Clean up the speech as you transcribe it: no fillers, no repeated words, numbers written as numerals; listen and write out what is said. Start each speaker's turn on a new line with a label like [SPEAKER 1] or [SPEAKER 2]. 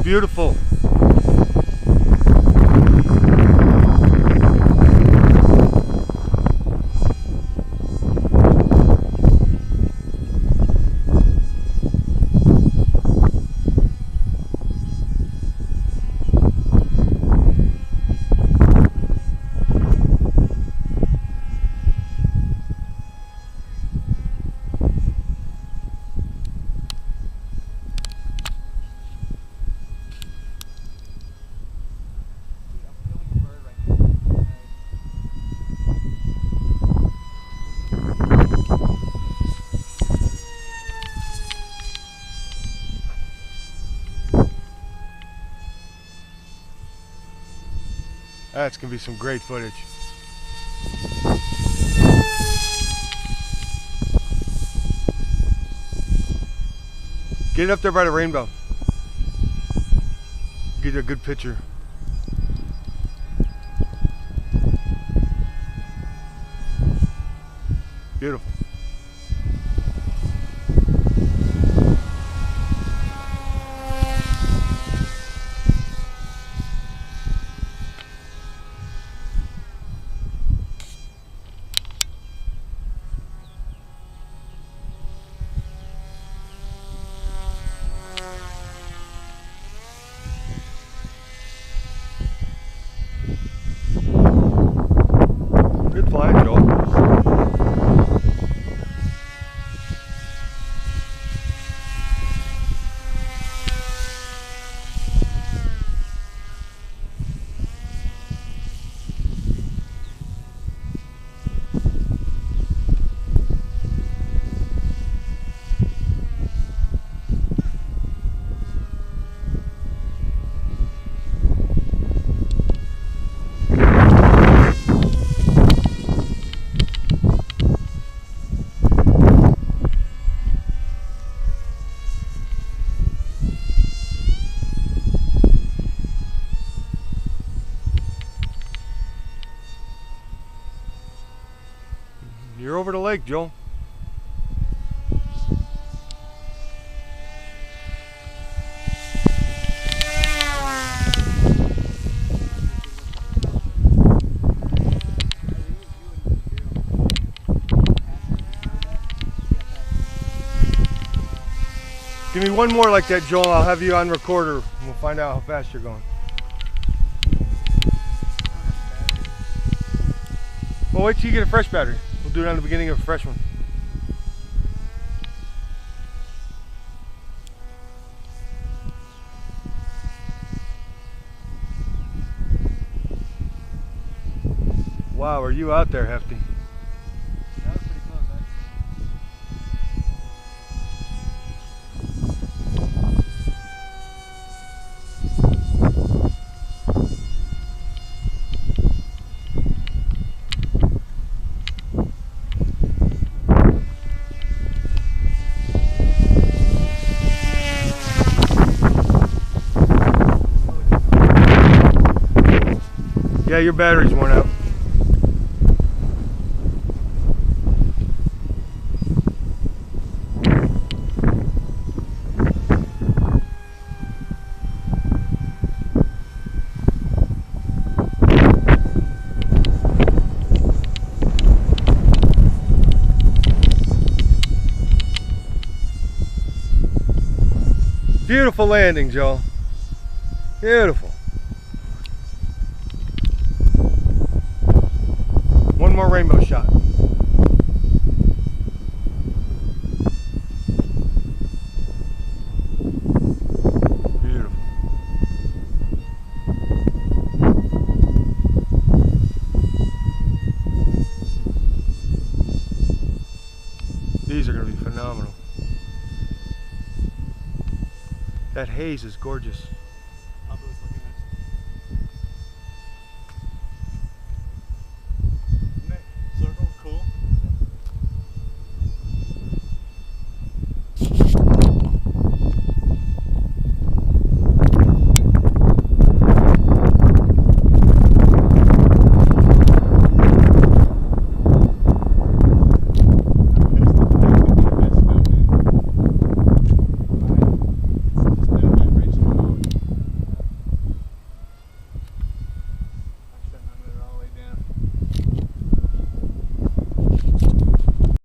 [SPEAKER 1] beautiful. That's gonna be some great footage. Get up there by the rainbow. Get a good picture. Beautiful. Good fly, Joel. You're over the lake, Joel. Give me one more like that, Joel. I'll have you on recorder. And we'll find out how fast you're going. Well, wait till you get a fresh battery. We'll do it on the beginning of a fresh one. Wow, are you out there, Hefty?
[SPEAKER 2] That was pretty close,
[SPEAKER 1] Yeah, your battery's worn out. Beautiful landing, Joel. Beautiful. One more rainbow shot. Beautiful. These are going to be phenomenal. That haze is gorgeous.